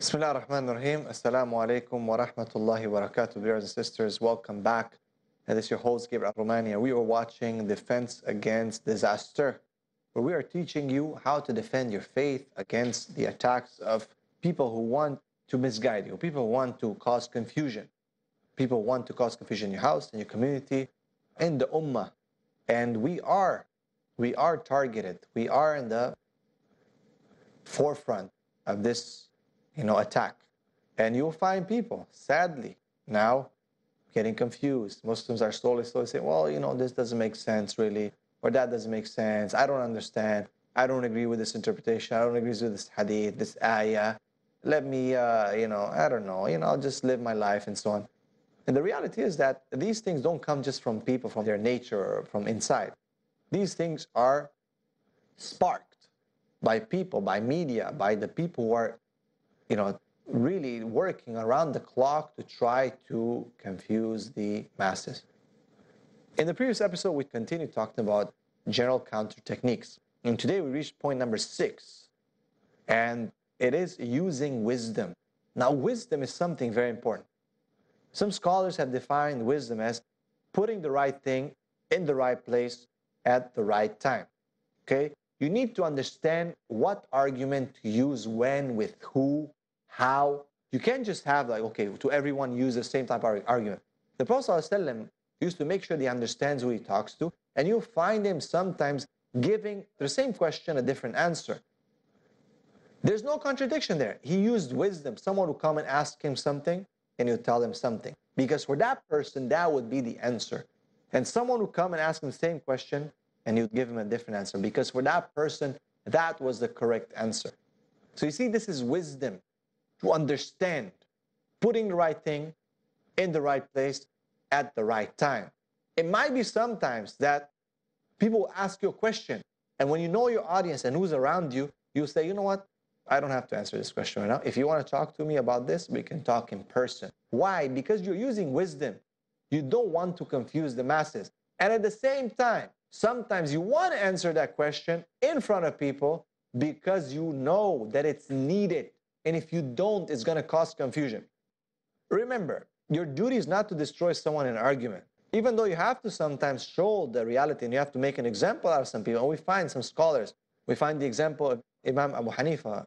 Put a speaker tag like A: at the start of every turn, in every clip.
A: Bismillah ar-Rahman ar-Rahim. Assalamu alaikum wa rahmatullahi wa barakatuh. Brothers and sisters, welcome back. This is your host, Gabriel Al-Romaani, and we are watching Defense Against Disaster, where we are teaching you how to defend your faith against the attacks of people who want to misguide you, people who want to cause confusion. People who want to cause confusion in your house, in your community, in the ummah. And we are targeted. We are in the forefront of this attack. And you'll find people, sadly, now getting confused. Muslims are slowly saying, well, this doesn't make sense really, or that doesn't make sense. I don't understand. I don't agree with this interpretation. I don't agree with this hadith, this ayah. Let me, I don't know, I'll just live my life and so on. And the reality is that these things don't come just from people, from their nature or from inside. These things are sparked by people, by media, by the people who are really working around the clock to try to confuse the masses. In the previous episode, we continued talking about general counter techniques. And today we reached point number 6. And it is using wisdom. Now, wisdom is something very important. Some scholars have defined wisdom as putting the right thing in the right place at the right time. Okay? You need to understand what argument to use when, with who, how. You can't just have to everyone use the same type of argument. The Prophet ﷺ used to make sure he understands who he talks to, and you'll find him sometimes giving the same question a different answer. There's no contradiction there. He used wisdom. Someone would come and ask him something, and he'll tell him something. Because for that person, that would be the answer. And someone would come and ask him the same question, and he would give him a different answer. Because for that person, that was the correct answer. So you see, this is wisdom. To understand, putting the right thing in the right place at the right time. It might be sometimes that people will ask you a question, and when you know your audience and who's around you, you'll say, you know what? I don't have to answer this question right now. If you want to talk to me about this, we can talk in person. Why? Because you're using wisdom. You don't want to confuse the masses. And at the same time, sometimes you want to answer that question in front of people because you know that it's needed. And if you don't, it's going to cause confusion. Remember, your duty is not to destroy someone in an argument. Even though you have to sometimes show the reality and you have to make an example out of some people. And we find some scholars. We find the example of Imam Abu Hanifa,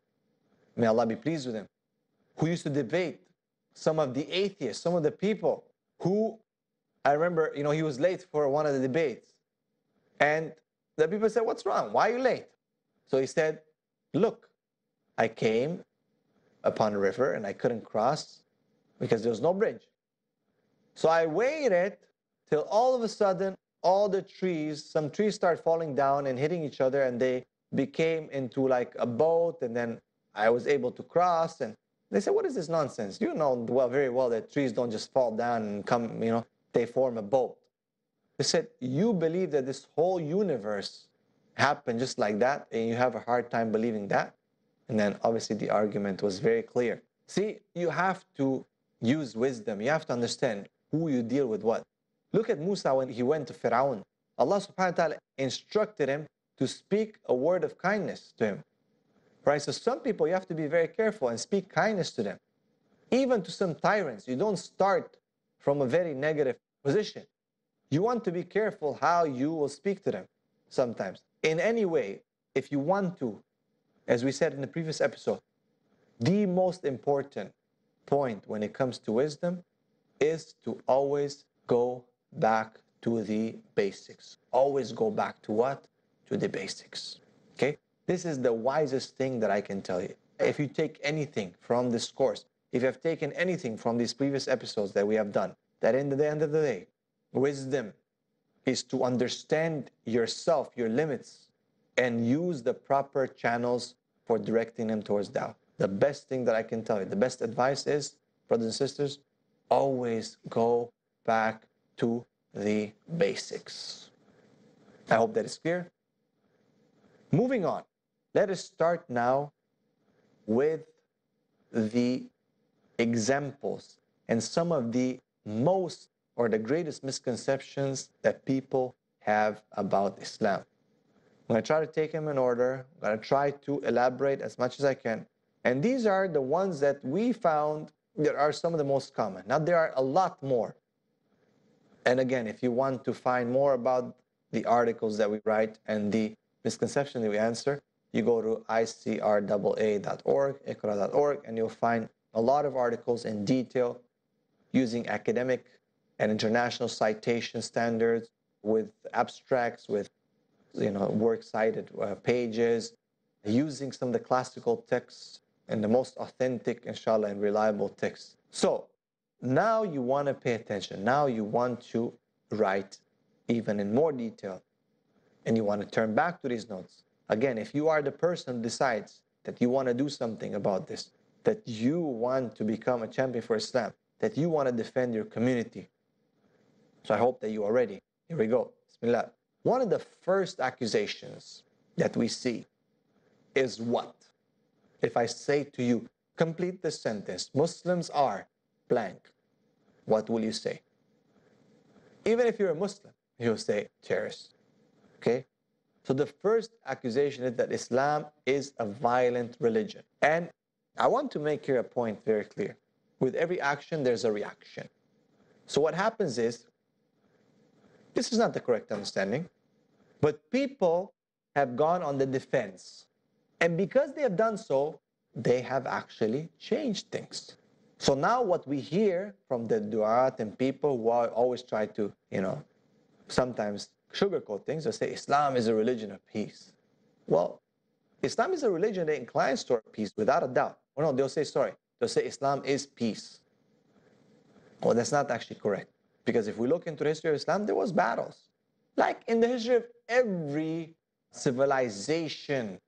A: may Allah be pleased with him, who used to debate some of the atheists, some of the people who, I remember, he was late for one of the debates. And the people said, what's wrong? Why are you late? So he said, look, I came upon a river and I couldn't cross because there was no bridge. So I waited till all of a sudden all the trees, some trees start falling down and hitting each other, and they became into like a boat, and then I was able to cross. And they said, what is this nonsense? You know very well that trees don't just fall down and come, they form a boat. They said, you believe that this whole universe happened just like that, and you have a hard time believing that? And then obviously the argument was very clear. See, you have to use wisdom. You have to understand who you deal with what. Look at Musa when he went to Fir'aun. Allah subhanahu wa ta'ala instructed him to speak a word of kindness to him. Right? So some people, you have to be very careful and speak kindness to them. Even to some tyrants, you don't start from a very negative position. You want to be careful how you will speak to them sometimes. In any way, if you want to, as we said in the previous episode, the most important point when it comes to wisdom is to always go back to the basics. Always go back to what? To the basics. Okay? This is the wisest thing that I can tell you. If you take anything from this course, if you have taken anything from these previous episodes that we have done, that in the end of the day, wisdom is to understand yourself, your limits, and use the proper channels for directing them towards Dawah. The best thing that I can tell you, the best advice is, brothers and sisters, always go back to the basics. I hope that is clear. Moving on, let us start now with the examples and some of the most or the greatest misconceptions that people have about Islam. I'm going to try to take them in order. I'm going to try to elaborate as much as I can. And these are the ones that we found that are some of the most common. Now, there are a lot more. And again, if you want to find more about the articles that we write and the misconception that we answer, you go to icraa.org, iqra.org, and you'll find a lot of articles in detail using academic and international citation standards with abstracts, with works cited pages, using some of the classical texts and the most authentic, inshallah, and reliable texts. So now you want to pay attention. Now you want to write even in more detail, and you want to turn back to these notes. Again, if you are the person who decides that you want to do something about this, that you want to become a champion for Islam, that you want to defend your community. So I hope that you are ready. Here we go. Bismillah. One of the first accusations that we see is what? If I say to you, complete this sentence, Muslims are blank, what will you say? Even if you're a Muslim, you'll say terrorist. Okay? So the first accusation is that Islam is a violent religion. And I want to make here a point very clear. With every action, there's a reaction. So what happens is, this is not the correct understanding, but people have gone on the defense. And because they have done so, they have actually changed things. So now what we hear from the du'at and people who always try to, sometimes sugarcoat things, they say Islam is a religion of peace. Well, Islam is a religion that inclines toward peace without a doubt. Or no, they'll say Islam is peace. Well, that's not actually correct. Because if we look into the history of Islam, there was battles. Like in the history of every civilization,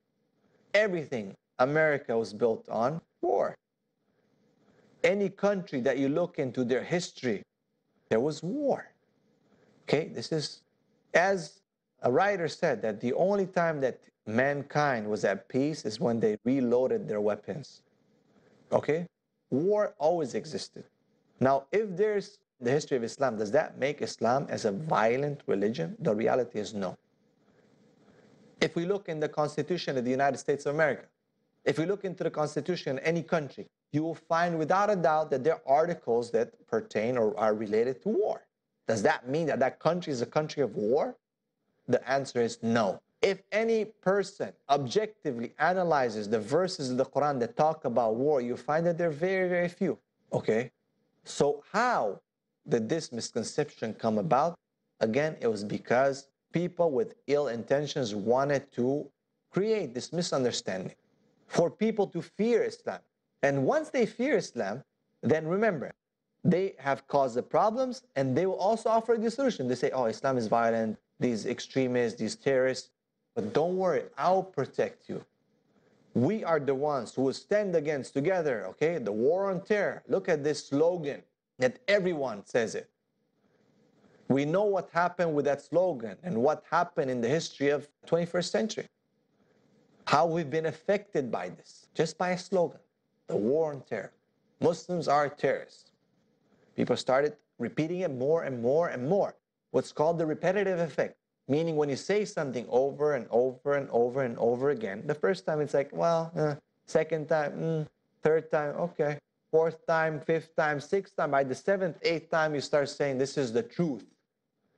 A: everything, America was built on war. Any country that you look into their history, there was war. Okay, this is, as a writer said, that the only time that mankind was at peace is when they reloaded their weapons. Okay, war always existed. Now, if there's the history of Islam, does that make Islam as a violent religion? The reality is no. If we look in the Constitution of the United States of America, if we look into the Constitution of any country, you will find without a doubt that there are articles that pertain or are related to war. Does that mean that that country is a country of war? The answer is no. If any person objectively analyzes the verses of the Quran that talk about war, you find that they're very, very few. Okay? So how did this misconception come about? Again, it was because people with ill intentions wanted to create this misunderstanding for people to fear Islam. And once they fear Islam, then remember, they have caused the problems and they will also offer the solution. They say, oh, Islam is violent, these extremists, these terrorists. But don't worry, I'll protect you. We are the ones who will stand against together, okay, the war on terror. Look at this slogan that everyone says it. We know what happened with that slogan and what happened in the history of the 21st century. How we've been affected by this, just by a slogan, the war on terror. Muslims are terrorists. People started repeating it more and more and more. What's called the repetitive effect, meaning when you say something over and over and over and over again, the first time it's like, well, second time, third time, okay, fourth time, fifth time, sixth time. By the seventh, eighth time, you start saying, this is the truth.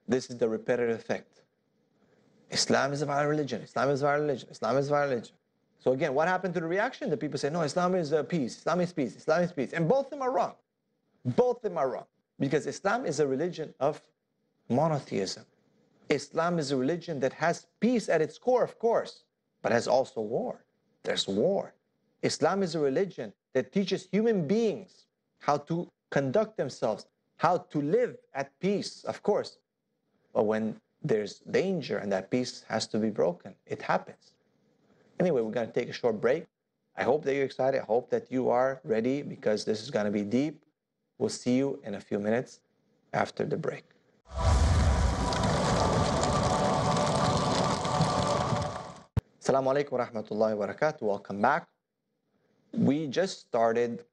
A: This is the repetitive effect. Islam is a violent religion. Islam is a violent religion. Islam is a violent religion. So again, what happened to the reaction? The people say, no, Islam is peace. Islam is peace. Islam is peace. And both of them are wrong. Both of them are wrong. Because Islam is a religion of monotheism. Islam is a religion that has peace at its core, of course, but has also war. There's war. Islam is a religion that teaches human beings how to conduct themselves, how to live at peace, of course. But when there's danger and that peace has to be broken, it happens. Anyway, we're going to take a short break. I hope that you're excited. I hope that you are ready because this is going to be deep. We'll see you in a few minutes after the break. Assalamu alaikum wa rahmatullahi wa barakatuh. Welcome back. We just started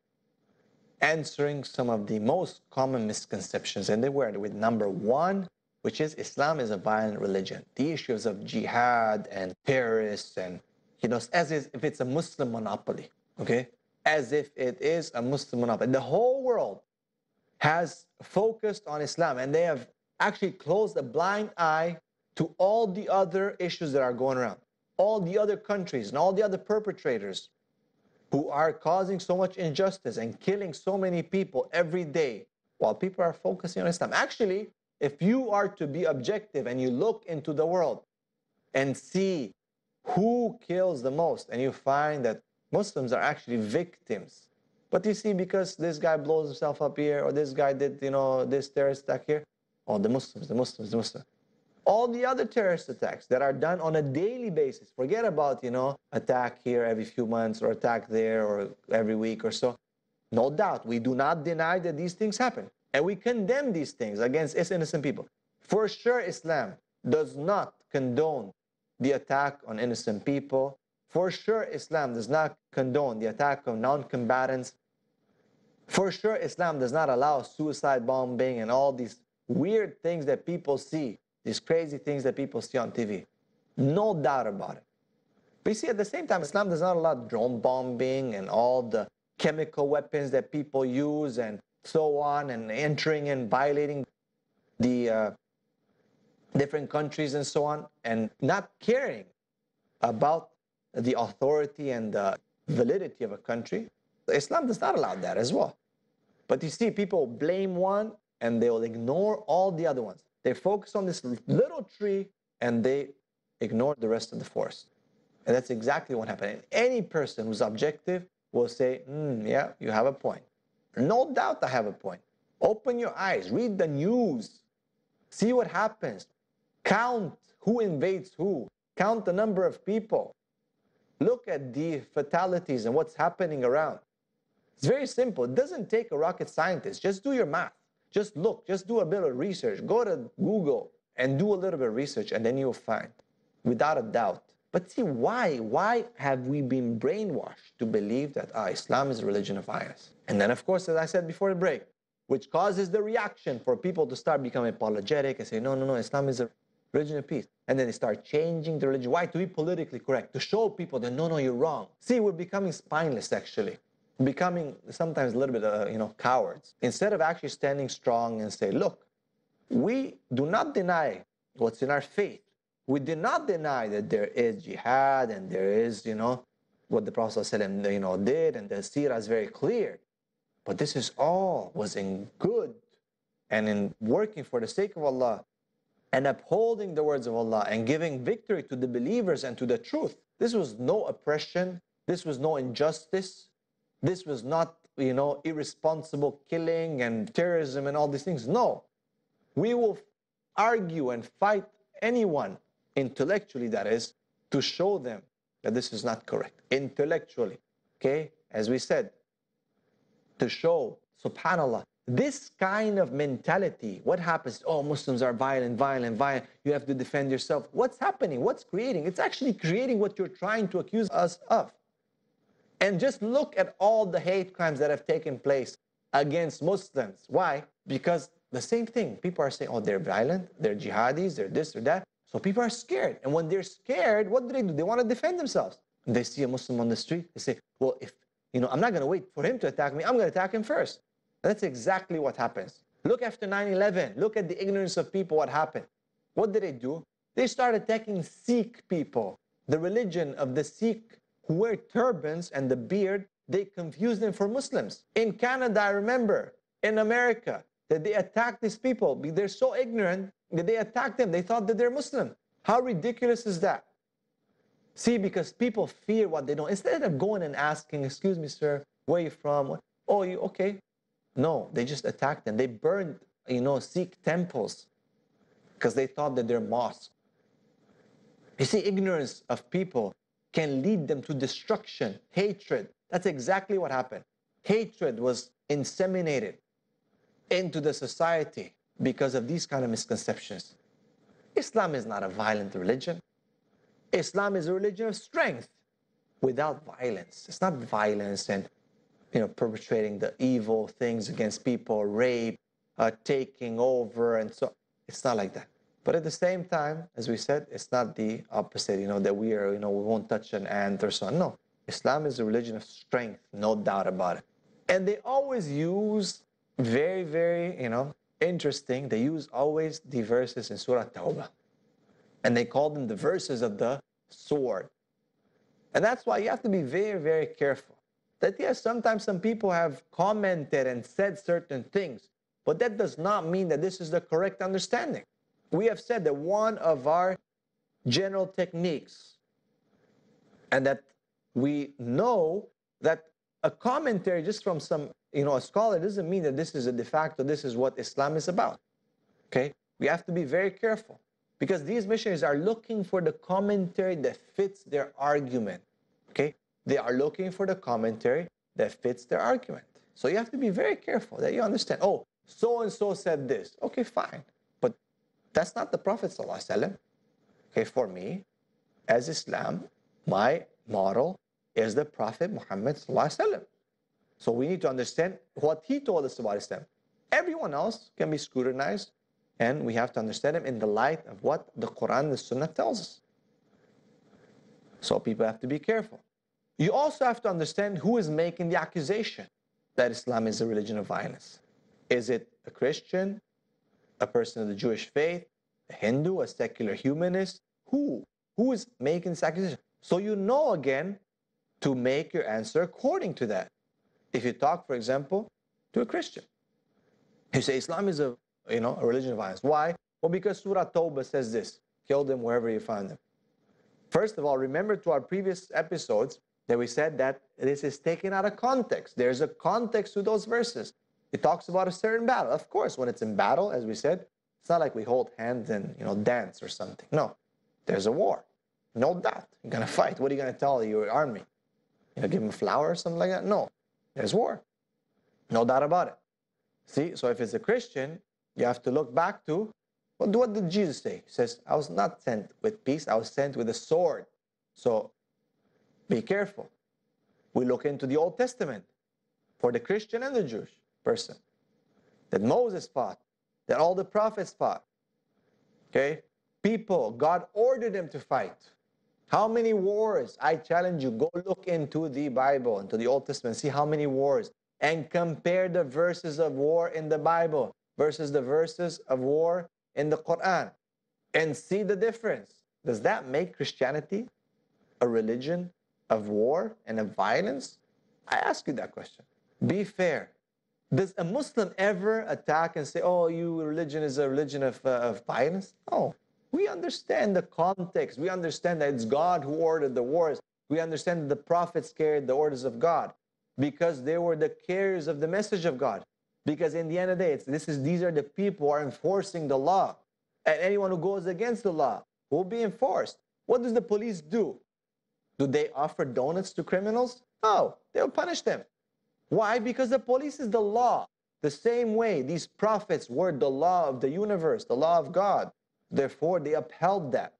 A: answering some of the most common misconceptions, and they were with number one, which is Islam is a violent religion. The issues of jihad and terrorists and, as if it's a Muslim monopoly, okay? as if it is a Muslim monopoly. The whole world has focused on Islam, and they have actually closed a blind eye to all the other issues that are going around, all the other countries and all the other perpetrators who are causing so much injustice and killing so many people every day, while people are focusing on Islam. Actually, if you are to be objective and you look into the world and see who kills the most, and you find that Muslims are actually victims. But you see, because this guy blows himself up here, or this guy did, this terrorist attack here, oh, the Muslims, the Muslims, the Muslims. All the other terrorist attacks that are done on a daily basis, forget about, attack here every few months, or attack there, or every week or so. No doubt, we do not deny that these things happen. And we condemn these things against innocent people. For sure, Islam does not condone the attack on innocent people. For sure, Islam does not condone the attack of non-combatants. For sure, Islam does not allow suicide bombing and all these weird things that people see, these crazy things that people see on TV. No doubt about it. But you see, at the same time, Islam does not allow drone bombing and all the chemical weapons that people use and so on, and entering and violating the different countries and so on, and not caring about the authority and the validity of a country. Islam does not allow that as well. But you see, people blame one and they will ignore all the other ones. They focus on this little tree and they ignore the rest of the forest. And that's exactly what happened. And any person who's objective will say, yeah, you have a point. No doubt I have a point. Open your eyes, read the news, see what happens. Count who invades who. Count the number of people. Look at the fatalities and what's happening around. It's very simple. It doesn't take a rocket scientist. Just do your math. Just look. Just do a bit of research. Go to Google and do a little bit of research, and then you'll find, without a doubt. But see, why? Why have we been brainwashed to believe that Islam is a religion of violence? And then, of course, as I said before the break, which causes the reaction for people to start becoming apologetic and say, no, Islam is a religion of peace. And then they start changing the religion. Why? To be politically correct, to show people that, no, you're wrong. See, we're becoming spineless, actually. Becoming sometimes a little bit, cowards. Instead of actually standing strong and say, look, we do not deny what's in our faith. We did not deny that there is jihad and there is, what the Prophet ﷺ, did, and the seerah is very clear. But this is all was in good and in working for the sake of Allah and upholding the words of Allah and giving victory to the believers and to the truth. This was no oppression. This was no injustice. This was not, irresponsible killing and terrorism and all these things. No. We will argue and fight anyone, intellectually that is, to show them that this is not correct. Intellectually. Okay? As we said, to show, subhanAllah, this kind of mentality, what happens? Oh, Muslims are violent. You have to defend yourself. What's happening? What's creating? It's actually creating what you're trying to accuse us of. And just look at all the hate crimes that have taken place against Muslims. Why? Because the same thing. People are saying, oh, they're violent, they're jihadis, they're this or that. So people are scared. And when they're scared, what do? They want to defend themselves. And they see a Muslim on the street. They say, well, if, I'm not going to wait for him to attack me. I'm going to attack him first. That's exactly what happens. Look after 9/11. Look at the ignorance of people, what happened. What did they do? They started attacking Sikh people. The religion of the Sikh who wear turbans and the beard, they confuse them for Muslims. In Canada, I remember, in America, that they attacked these people. They're so ignorant that they attacked them. They thought that they're Muslim. How ridiculous is that? See, because people fear what they don't. Instead of going and asking, excuse me, sir, where are you from? Oh, you okay? No, they just attacked them. They burned, Sikh temples because they thought that they're mosques. You see, ignorance of people can lead them to destruction, hatred. That's exactly what happened. Hatred was inseminated into the society because of these kind of misconceptions. Islam is not a violent religion. Islam is a religion of strength without violence. It's not violence and perpetrating the evil things against people, rape, taking over, and so. It's not like that. But at the same time, as we said, it's not the opposite, that we are, we won't touch an ant or so on. No. Islam is a religion of strength, no doubt about it. And they always use very, very, interesting. They use always the verses in Surah Tawbah. And they call them the verses of the sword. And that's why you have to be very, very careful. That yes, sometimes some people have commented and said certain things, but that does not mean that this is the correct understanding. We have said that one of our general techniques, and that we know that a commentary just from some, a scholar doesn't mean that this is a de facto, this is what Islam is about. Okay? We have to be very careful because these missionaries are looking for the commentary that fits their argument. Okay? They are looking for the commentary that fits their argument. So you have to be very careful that you understand, oh, so-and-so said this. Okay, fine. But that's not the Prophet ﷺ. Okay, for me, as Islam, my model is the Prophet Muhammad ﷺ. So we need to understand what he told us about Islam. Everyone else can be scrutinized, and we have to understand him in the light of what the Quran and the Sunnah tells us. So people have to be careful. You also have to understand who is making the accusation that Islam is a religion of violence. Is it a Christian, a person of the Jewish faith, a Hindu, a secular humanist? Who is making this accusation? So you know, again, to make your answer according to that. If you talk, for example, to a Christian, you say Islam is a religion of violence. Why? Well, because Surah Tawbah says this: kill them wherever you find them. First of all, remember to our previous episodes that we said that this is taken out of context. There's a context to those verses. It talks about a certain battle. Of course, when it's in battle, as we said, it's not like we hold hands and dance or something. No, there's a war. No doubt. You're going to fight. What are you going to tell your army? Give them a flower or something like that? No. There's war. No doubt about it. See, so if it's a Christian, you have to look back to, well, what did Jesus say? He says, I was not sent with peace, I was sent with a sword. So be careful. We look into the Old Testament for the Christian and the Jewish person. That Moses fought, that all the prophets fought. Okay? People, God ordered them to fight. How many wars? I challenge you, go look into the Bible, into the Old Testament, see how many wars, and compare the verses of war in the Bible versus the verses of war in the Quran, and see the difference. Does that make Christianity a religion of war and of violence? I ask you that question. Be fair. Does a Muslim ever attack and say, oh, your religion is a religion of violence? No. We understand the context. We understand that it's God who ordered the wars. We understand that the prophets carried the orders of God because they were the carriers of the message of God. Because in the end of the day, these are the people who are enforcing the law. And anyone who goes against the law will be enforced. What does the police do? Do they offer donuts to criminals? No, they'll punish them. Why? Because the police is the law. The same way these prophets were the law of the universe, the law of God. Therefore, they upheld that.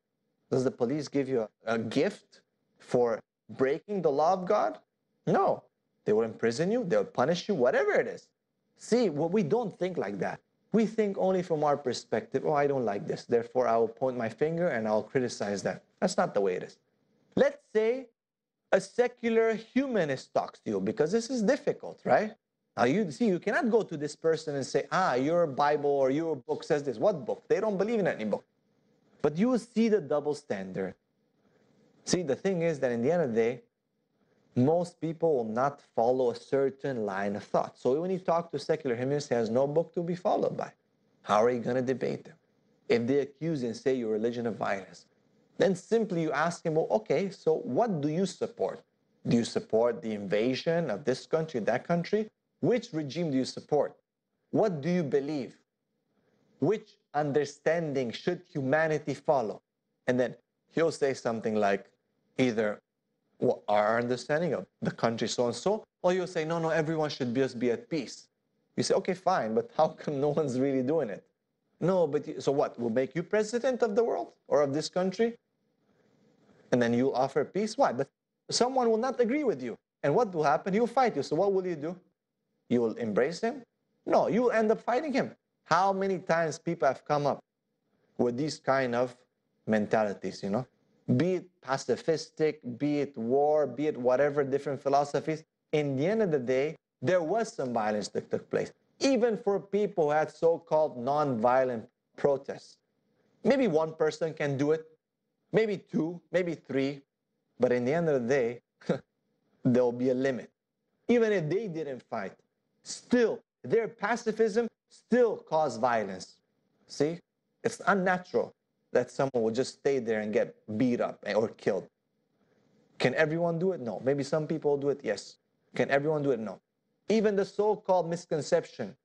A: Does the police give you a gift for breaking the law of God? No. They will imprison you. They'll punish you, whatever it is. See, we don't think like that. We think only from our perspective. Oh, I don't like this. Therefore, I will point my finger and I'll criticize that. That's not the way it is. Let's say a secular humanist talks to you, because this is difficult, right? Now, you cannot go to this person and say, your Bible or your book says this. What book? They don't believe in any book. But you will see the double standard. See, the thing is that in the end of the day, most people will not follow a certain line of thought. So when you talk to a secular humanist, he has no book to be followed by. How are you going to debate them? If they accuse you and say you're a religion of violence, then simply you ask him, well, okay, so what do you support? Do you support the invasion of this country, that country? Which regime do you support? What do you believe? Which understanding should humanity follow? And then he'll say something like either our understanding of the country so-and-so, or he'll say, no, everyone should just be at peace. You say, okay, fine, but how come no one's really doing it? No, but so what? We'll make you president of the world or of this country? And then you'll offer peace? Why? But someone will not agree with you. And what will happen? He'll fight you. So what will you do? You will embrace him? No, you will end up fighting him. How many times people have come up with these kind of mentalities, be it pacifistic, be it war, be it whatever different philosophies, in the end of the day, there was some violence that took place. Even for people who had so-called non-violent protests. Maybe one person can do it, maybe two, maybe three, but in the end of the day, there'll be a limit. Even if they didn't fight, still, their pacifism still caused violence. See? It's unnatural that someone will just stay there and get beat up or killed. Can everyone do it? No. Maybe some people do it? Yes. Can everyone do it? No. Even the so-called misconception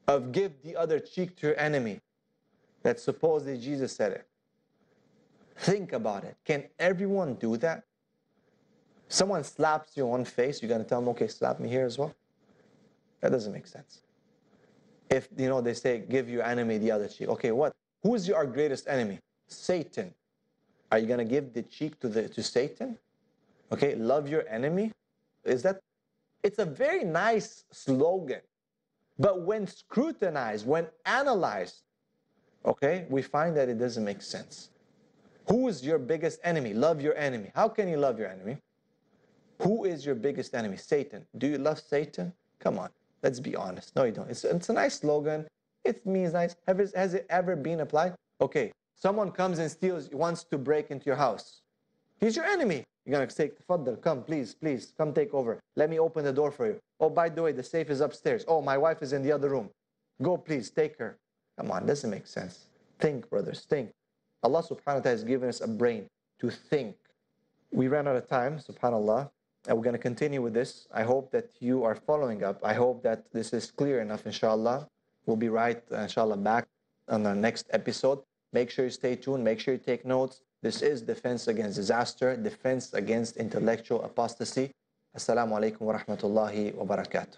A: of give the other cheek to your enemy, that supposedly Jesus said it. Think about it. Can everyone do that? Someone slaps you on one face, you're going to tell them, okay, slap me here as well? That doesn't make sense. If, they say, give your enemy the other cheek. Okay, what? Who is our greatest enemy? Satan. Are you going to give the cheek to Satan? Okay, love your enemy? It's a very nice slogan. But when scrutinized, when analyzed, okay, we find that it doesn't make sense. Who is your biggest enemy? Love your enemy. How can you love your enemy? Who is your biggest enemy? Satan. Do you love Satan? Come on, let's be honest. No, you don't. It's a nice slogan. It means nice. Has it ever been applied? Okay, someone comes and wants to break into your house. He's your enemy. You're going to say, Tafaddal, come, please, come take over. Let me open the door for you. Oh, by the way, the safe is upstairs. Oh, my wife is in the other room. Go, please, take her. Come on, doesn't make sense. Think, brothers, think. Allah subhanahu wa ta'ala has given us a brain to think. We ran out of time, subhanAllah, and we're going to continue with this. I hope that you are following up. I hope that this is clear enough, inshallah. We'll be right, inshallah, back on the next episode. Make sure you stay tuned. Make sure you take notes. This is Defense Against Disaster, Defense Against Intellectual Apostasy. Assalamu alaikum wa rahmatullahi wa barakatuh.